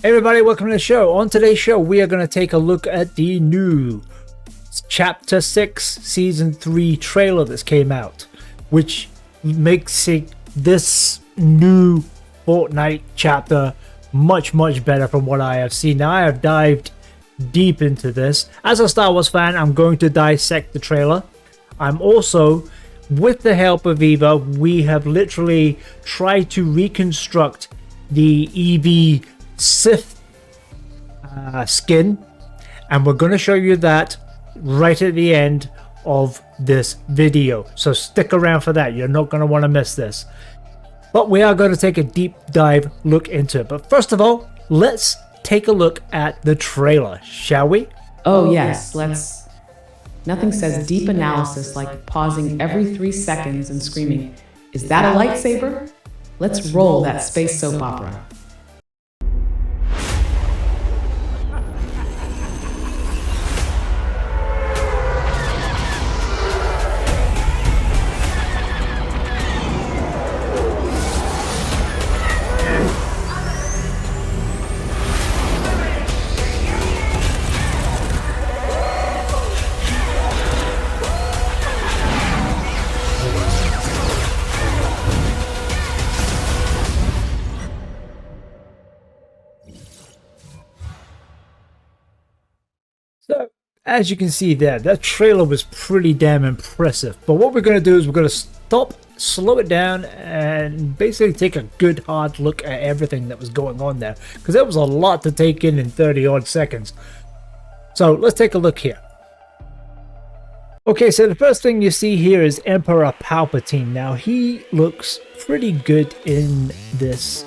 Hey everybody, welcome to the show. On today's show, we are going to take a look at the new Chapter 6 Season 3 trailer that came out, which makes this new Fortnite chapter much better from what I have seen. Now, I have dived deep into this. As a Star Wars fan, I'm going to dissect the trailer. I'm also, with the help of Evie, we have literally tried to reconstruct the Evie Sith skin, and we're going to show you that right at the end of this video, so stick around for that. You're not going to want to miss this, but we are going to take a deep dive look into it. But first of all, let's take a look at the trailer, shall we? Oh yes, let's. Nothing says deep analysis like pausing every 3 seconds and screaming, "Is that a lightsaber?" Let's roll that space soap opera. So, as you can see there, that trailer was pretty damn impressive. But what we're going to do is we're going to stop, slow it down, and basically take a good hard look at everything that was going on there, because there was a lot to take in 30 odd seconds. So let's take a look here. Okay, so the first thing you see here is Emperor Palpatine. Now, he looks pretty good in this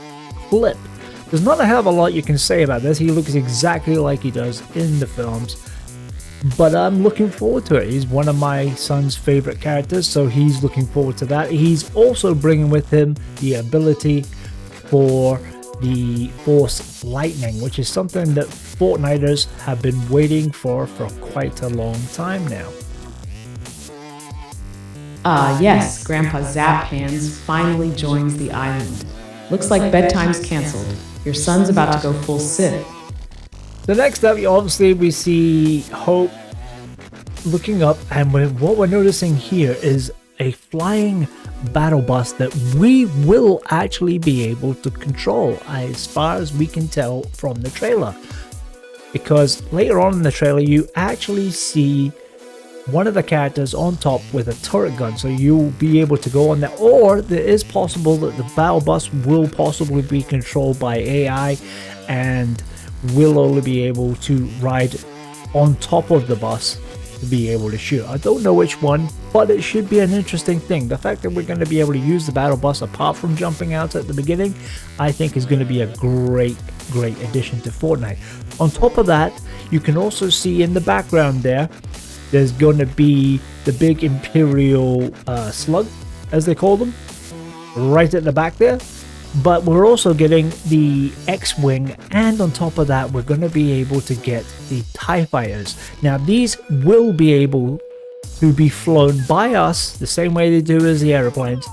clip. There's not a hell of a lot you can say about this. He looks exactly like he does in the films, but I'm looking forward to it. He's one of my son's favorite characters, so he's looking forward to that. He's also bringing with him the ability for the Force Lightning, which is something that Fortniters have been waiting for quite a long time now. Yes, Grandpa Zap Hands finally joins the island. Looks like bedtime's cancelled. Your son's about to go full Sith. So next up, obviously, we see Hope looking up, and what we're noticing here is a flying battle bus that we will actually be able to control, as far as we can tell from the trailer. Because later on in the trailer, you actually see one of the characters on top with a turret gun, so you'll be able to go on there, or it is possible that the battle bus will possibly be controlled by AI and will only be able to ride on top of the bus to be able to shoot. I don't know which one, but it should be an interesting thing. The fact that we're going to be able to use the battle bus apart from jumping out at the beginning, I think is going to be a great addition to Fortnite. On top of that, you can also see in the background there's going to be the big Imperial slug, as they call them, right at the back there. But we're also getting the X-Wing, and on top of that, we're going to be able to get the TIE Fighters. Now, these will be able to be flown by us the same way they do as the airplanes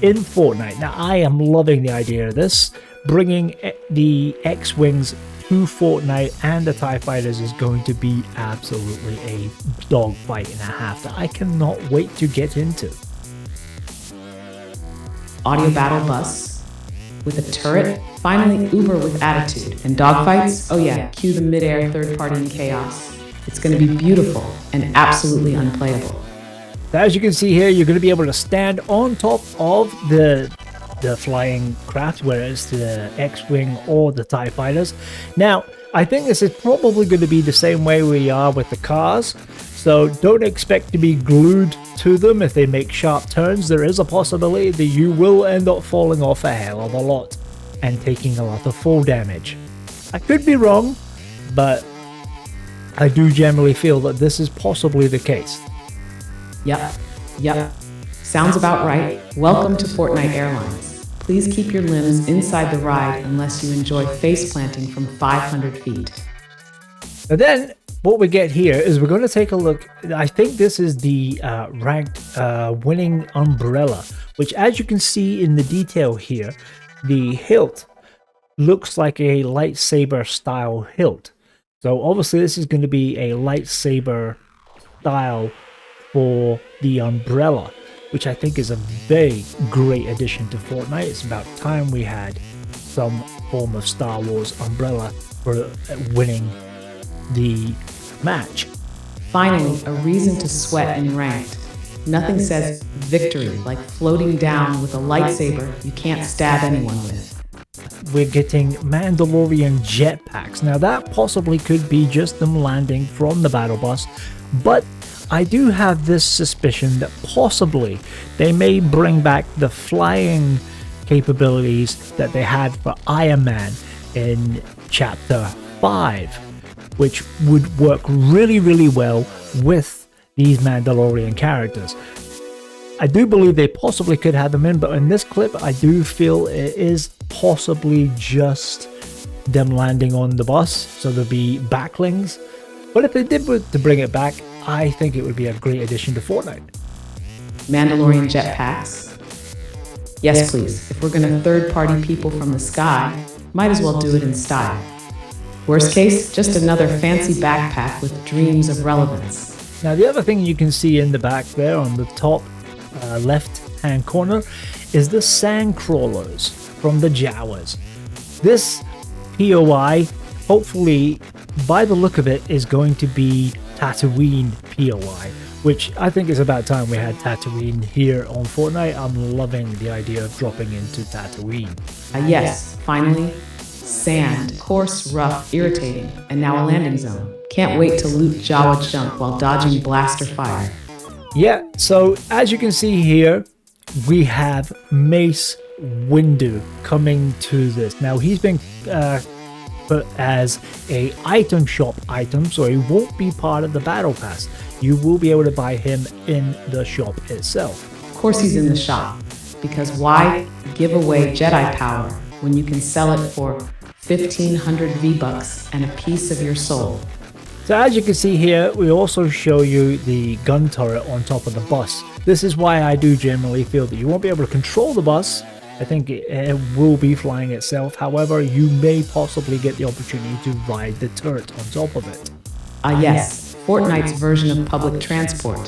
in Fortnite. Now, I am loving the idea of this. Bringing the X-Wings to Fortnite and the TIE Fighters is going to be absolutely a dogfight and a half that I cannot wait to get into. Audio battle bus with a turret, finally Uber with attitude, and dogfights. Oh yeah, cue the mid-air third-party chaos. It's going to be beautiful and absolutely unplayable. As you can see here, you're going to be able to stand on top of the flying craft, whether it's the X-Wing or the TIE Fighters. Now, I think this is probably going to be the same way we are with the cars, so don't expect to be glued to them if they make sharp turns. There is a possibility that you will end up falling off a hell of a lot and taking a lot of fall damage. I could be wrong, but I do generally feel that this is possibly the case. Yep. Sounds about right. Welcome to Fortnite Airlines. Please keep your limbs inside the ride unless you enjoy face planting from 500 feet. And then what we get here is we're going to take a look. I think this is the ranked winning umbrella, which, as you can see in the detail here, the hilt looks like a lightsaber style hilt. So obviously this is going to be a lightsaber style for the umbrella, which I think is a very great addition to Fortnite. It's about time we had some form of Star Wars umbrella for winning the match. Finally, a reason to sweat in ranked. Nothing says victory like floating down with a lightsaber you can't stab anyone with. We're getting Mandalorian jetpacks. Now that possibly could be just them landing from the battle bus, but I do have this suspicion that possibly they may bring back the flying capabilities that they had for Iron Man in Chapter 5, which would work really, really well with these Mandalorian characters. I do believe they possibly could have them in, but in this clip, I do feel it is possibly just them landing on the bus, so there'll be backlings. But if they did to bring it back, I think it would be a great addition to Fortnite. Mandalorian jetpacks? Yes, please. If we're gonna third-party people from the sky, might as well do it in style. Worst case, just another fancy backpack with dreams of relevance. Now, the other thing you can see in the back there on the top left-hand corner is the sand crawlers from the Jawas. This POI, hopefully, by the look of it, is going to be Tatooine POI, which I think is about time we had Tatooine here on Fortnite. I'm loving the idea of dropping into Tatooine. Yes, finally, sand, coarse, rough, irritating, and now a landing zone. Can't wait to loot Jawa junk while dodging blaster fire. Yeah, so as you can see here, we have Mace Windu coming to this. Now he's been put as a item shop item, so he won't be part of the battle pass. You will be able to buy him in the shop itself. Of course he's in the shop, because why give away Jedi power when you can sell it for 1,500 V-Bucks and a piece of your soul? So as you can see here, we also show you the gun turret on top of the bus. This is why I do generally feel that you won't be able to control the bus. I think it will be flying itself. However, you may possibly get the opportunity to ride the turret on top of it. Yes, Fortnite's version of public transport.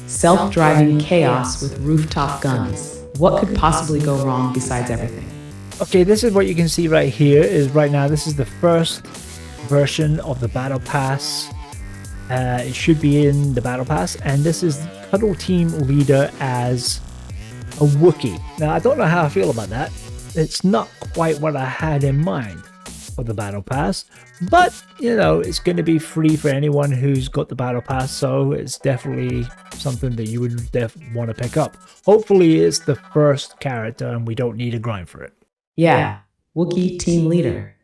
Self-driving chaos with rooftop guns. What could possibly go wrong besides everything? Okay, this is what you can see right here. Is right now this is the first version of the battle pass. It should be in the battle pass, and this is Cuddle Team Leader as a Wookiee. Now I don't know how I feel about that. It's not quite what I had in mind for the battle pass, but you know, it's going to be free for anyone who's got the battle pass, so it's definitely something that you would want to pick up. Hopefully it's the first character and we don't need to grind for it. Yeah, Wookiee Team Leader.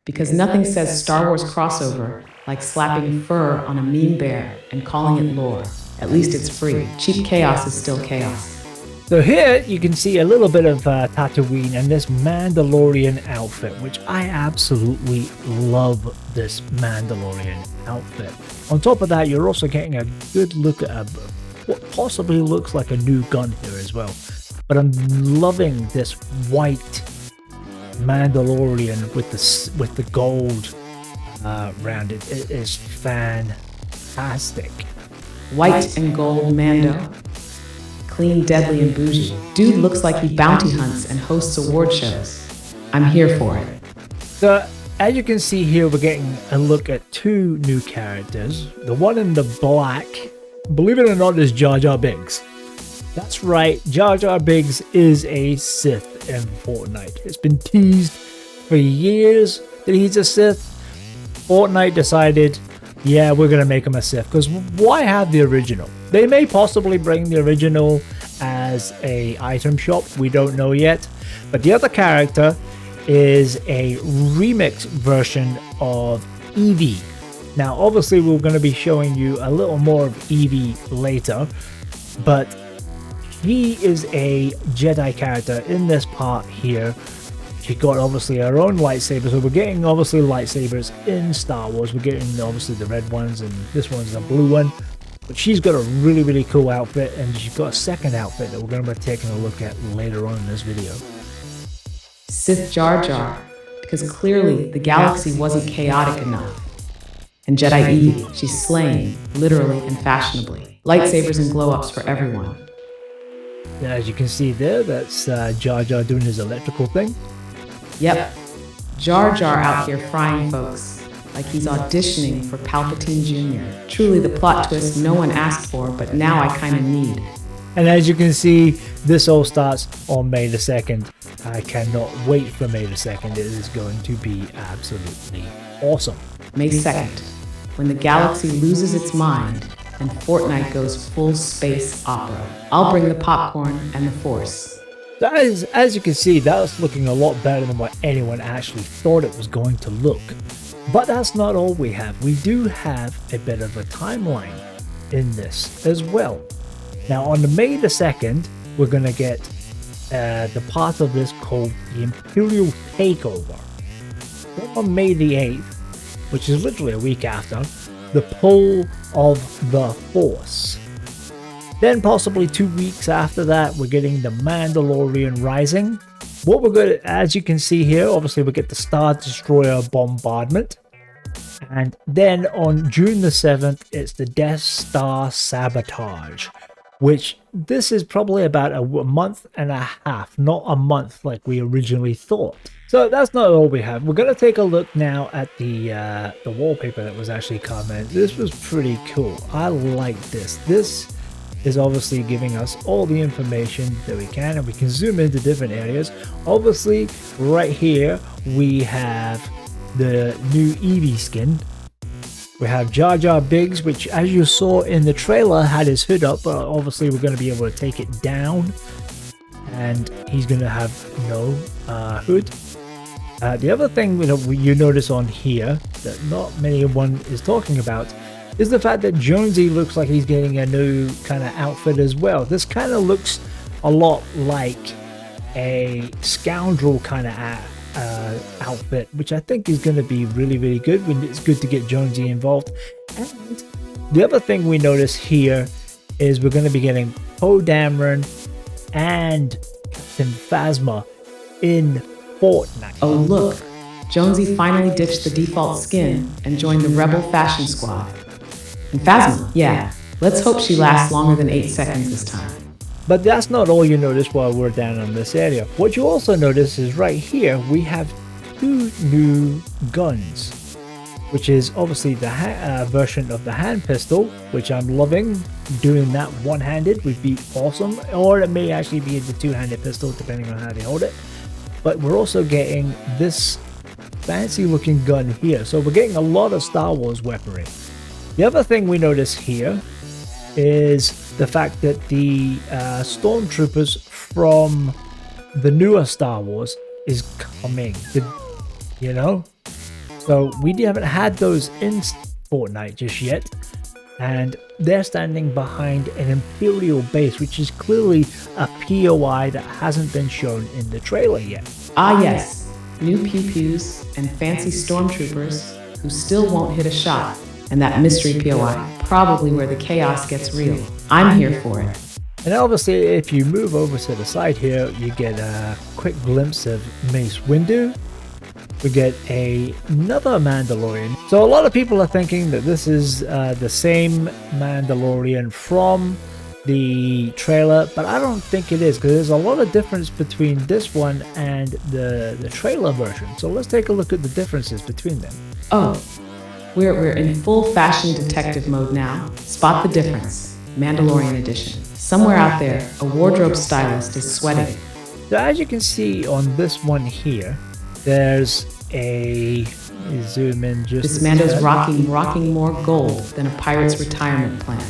Because nothing says Star Wars crossover like slapping fur on a mean bear and calling it lore. At least it's free. Cheap chaos is still chaos. So here you can see a little bit of Tatooine and this Mandalorian outfit, which I absolutely love this Mandalorian outfit. On top of that, you're also getting a good look at what possibly looks like a new gun here as well. But I'm loving this white Mandalorian with the gold around it. It is fantastic. White and gold Mando. Clean, deadly, and bougie. Dude looks like he bounty hunts and hosts award shows. I'm here for it. So, as you can see here, we're getting a look at two new characters. The one in the black, believe it or not, is Jar Jar Binks. That's right, Jar Jar Binks is a Sith in Fortnite. It's been teased for years that he's a Sith. Fortnite decided, yeah, we're going to make him a Sith, because why have the original? They may possibly bring the original as a item shop, we don't know yet. But the other character is a remix version of Evie. Now, obviously, we're going to be showing you a little more of Evie later, but he is a Jedi character in this part here. She got obviously her own lightsaber, so we're getting obviously lightsabers in Star Wars. We're getting obviously the red ones, and this one's a blue one. But she's got a really, really cool outfit, and she's got a second outfit that we're going to be taking a look at later on in this video. Sith Jar Jar. because clearly the galaxy wasn't chaotic enough. And Jedi Evie, she's slaying, literally and fashionably. Lightsabers and glow-ups for everyone. As you can see there, that's Jar Jar doing his electrical thing. Yep, Jar Jar out here frying folks, like he's auditioning for Palpatine Jr. Truly the plot twist no one asked for, but now I kinda need. And as you can see, this all starts on May the 2nd. I cannot wait for May the 2nd. It is going to be absolutely awesome. May 2nd, when the galaxy loses its mind and Fortnite goes full space opera. I'll bring the popcorn and the Force. As you can see, that's looking a lot better than what anyone actually thought it was going to look. But that's not all we have. We do have a bit of a timeline in this as well. Now on the May the 2nd, we're going to get the part of this called the Imperial Takeover. Then on May the 8th, which is literally a week after, the Pull of the Force. Then possibly 2 weeks after that, we're getting the Mandalorian Rising. What we're going to, as you can see here, obviously we get the Star Destroyer bombardment. And then on June the 7th, it's the Death Star Sabotage, which this is probably about a month and a half, not a month like we originally thought. So that's not all we have. We're going to take a look now at the wallpaper that was actually commented. This was pretty cool. I like this. This is obviously giving us all the information that we can, and we can zoom into different areas. Obviously, right here, we have the new Evie skin. We have Jar Jar Binks, which as you saw in the trailer had his hood up, but obviously we're going to be able to take it down, and he's going to have no hood. The other thing you notice on here that not many one is talking about is the fact that Jonesy looks like he's getting a new kind of outfit as well. This kind of looks a lot like a scoundrel kind of outfit, which I think is going to be really, really good. It's good to get Jonesy involved. And the other thing we notice here is we're going to be getting Poe Dameron and Captain Phasma in Fortnite. Oh look, Jonesy finally ditched the default skin and joined the Rebel Fashion Squad. And Phasma, yeah, let's hope she lasts longer than 8 seconds this time. But that's not all you notice while we're down on this area. What you also notice is right here we have 2 new guns, which is obviously the version of the hand pistol, which I'm loving. Doing that one-handed would be awesome, or it may actually be the two-handed pistol depending on how they hold it. But we're also getting this fancy looking gun here, so we're getting a lot of Star Wars weaponry. The other thing we notice here is the fact that the stormtroopers from the newer Star Wars is coming, you know? So we haven't had those in Fortnite just yet, and they're standing behind an Imperial base, which is clearly a POI that hasn't been shown in the trailer yet. Ah yes, new pew-pews and fancy stormtroopers who still won't hit a shot. And that mystery POI, probably where the chaos gets real. I'm here for it. And obviously, if you move over to the side here, you get a quick glimpse of Mace Windu. We get another Mandalorian. So a lot of people are thinking that this is the same Mandalorian from the trailer, but I don't think it is, because there's a lot of difference between this one and the trailer version. So let's take a look at the differences between them. Oh. We're in full fashion detective mode now. Spot the difference. Mandalorian edition. Somewhere out there, a wardrobe stylist is sweating. So as you can see on this one here, there's a... Let me zoom in just... This Mando's rocking more gold than a pirate's retirement plan.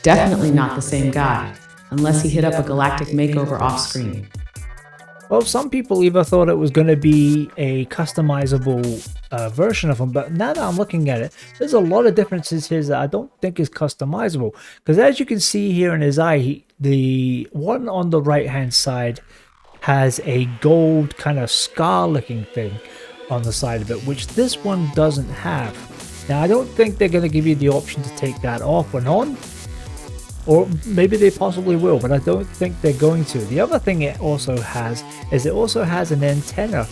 Definitely not the same guy, unless he hit up a galactic makeover off-screen. Well, some people either thought it was going to be a customizable version of him, but now that I'm looking at it, there's a lot of differences here that I don't think is customizable. Because as you can see here in his eye, the one on the right hand side has a gold kind of scar looking thing on the side of it, which this one doesn't have. Now I don't think they're going to give you the option to take that off and on. Or maybe they possibly will, but I don't think they're going to. The other thing it also has is it also has an antenna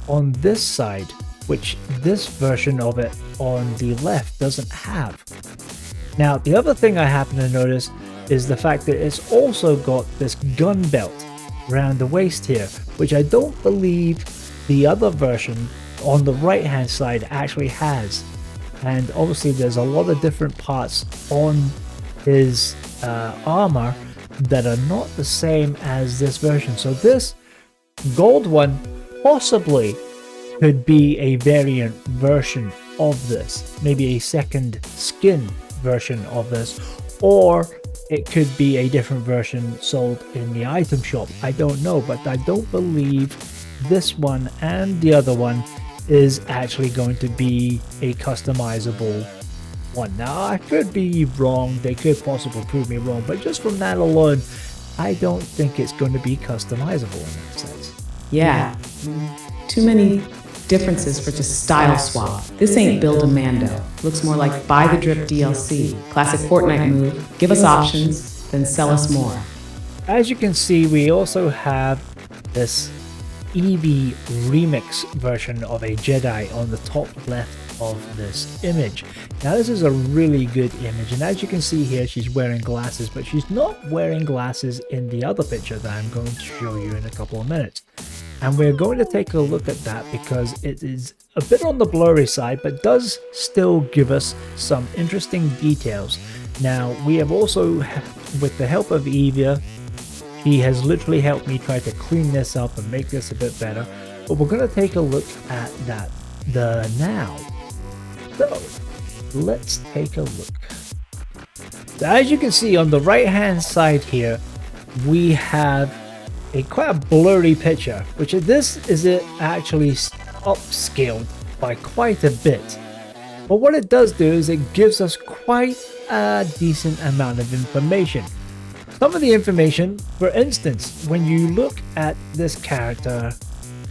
on this side, which this version of it on the left doesn't have. Now, the other thing I happen to notice is the fact that it's also got this gun belt around the waist here, which I don't believe the other version on the right hand side actually has. And obviously there's a lot of different parts on his armor that are not the same as this version. So this gold one possibly could be a variant version of this, maybe a second skin version of this, or it could be a different version sold in the item shop. I don't know, but I don't believe this one and the other one is actually going to be a customizable one. Now, I could be wrong, they could possibly prove me wrong, but just from that alone, I don't think it's going to be customizable in that sense. Yeah, too many differences for just style swap. This ain't Build a Mando. Looks more like Buy the Drip DLC. Classic Fortnite move. Give us options, then sell us more. As you can see, we also have this Evie remix version of a Jedi on the top left of this image. Now this is a really good image, and as you can see here, she's wearing glasses, but she's not wearing glasses in the other picture that I'm going to show you in a couple of minutes. And we're going to take a look at that because it is a bit on the blurry side, but does still give us some interesting details. Now, we have also, with the help of Evie, he has literally helped me try to clean this up and make this a bit better. But we're going to take a look at that now. So, let's take a look. So as you can see on the right hand side here, we have quite a blurry picture, which this is it actually upscaled by quite a bit. But what it does do is it gives us quite a decent amount of information. Some of the information, for instance, when you look at this character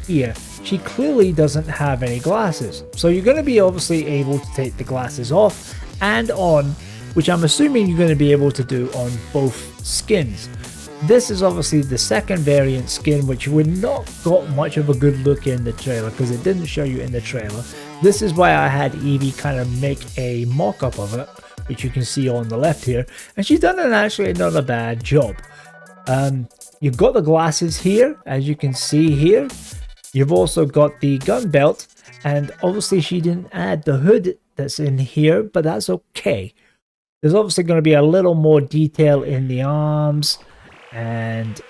here, she clearly doesn't have any glasses. So you're going to be obviously able to take the glasses off and on, which I'm assuming you're going to be able to do on both skins. This is obviously the second variant skin, which would not got much of a good look in the trailer because it didn't show you in the trailer. This is why I had Evie kind of make a mock-up of it, which you can see on the left here, and she's done actually not a bad job. You've got the glasses here, as you can see here. You've also got the gun belt, and obviously she didn't add the hood that's in here, but that's okay. There's obviously going to be a little more detail in the arms and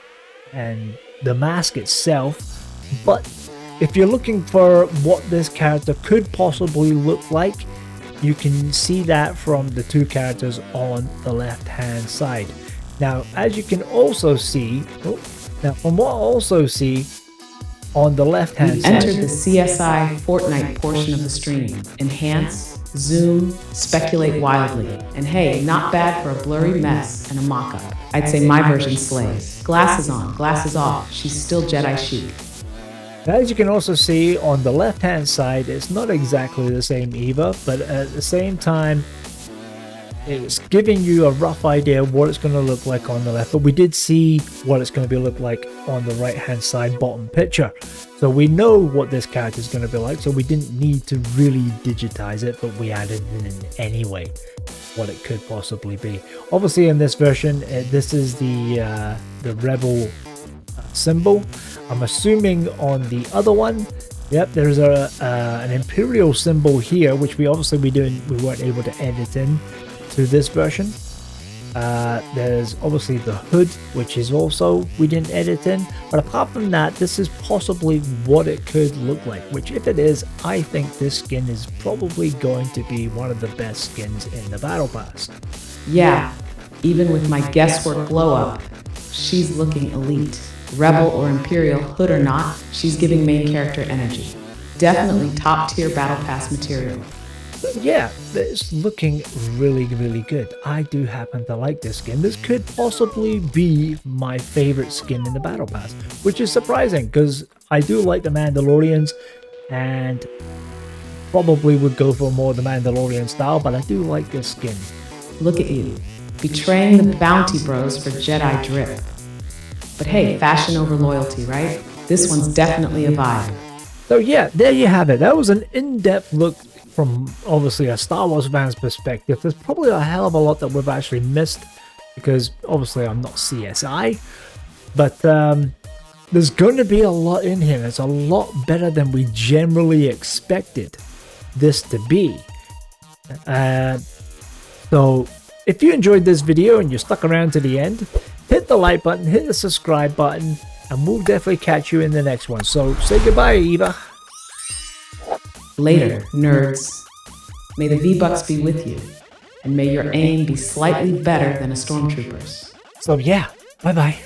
the mask itself, but if you're looking for what this character could possibly look like, you can see that from the two characters on the left hand side. Now, as you can also see, from what I also see on the left hand side, Enter the CSI Fortnite portion of the stream. Enhance, zoom, speculate wildly. And hey, not bad for a blurry mess and a mock-up. I'd say my version slays. Glasses on, glasses off. She's still Jedi chic. as you can also see on the left hand side, it's not exactly the same either, but at the same time it's giving you a rough idea of what it's going to look like on the left, but we did see what it's going to look like on the right hand side bottom picture, so we know what this character is going to be like, so we didn't need to really digitize it, but we added it in anyway what it could possibly be. Obviously in this version, this is the rebel symbol. I'm assuming on the other one, yep, there's an imperial symbol here, which we obviously we weren't able to edit in to this version. There's obviously the hood, which is also we didn't edit in, but apart from that, this is possibly what it could look like, which if it is, I think this skin is probably going to be one of the best skins in the battle pass. Yeah, even with my guesswork blow up, she's looking elite. Rebel or Imperial, hood or not, she's giving main character energy. Definitely top tier battle pass material. Yeah, it's looking really, really good. I do happen to like this skin. This could possibly be my favorite skin in the battle pass, which is surprising because I do like the Mandalorians and probably would go for more of the Mandalorian style, but I do like this skin. Look at you, betraying the bounty bros for Jedi drip. But hey, fashion over loyalty, right? This one's definitely a vibe. So yeah, there you have it. That was an in-depth look from obviously a Star Wars fan's perspective. There's probably a hell of a lot that we've actually missed because obviously I'm not CSI, but there's going to be a lot in here. It's a lot better than we generally expected this to be. So if you enjoyed this video and you stuck around to the end, hit the like button, hit the subscribe button, and we'll definitely catch you in the next one. So say goodbye, Eva. Later, nerds. May the V-Bucks be with you, and may your aim be slightly better than a stormtrooper's. So yeah, bye-bye.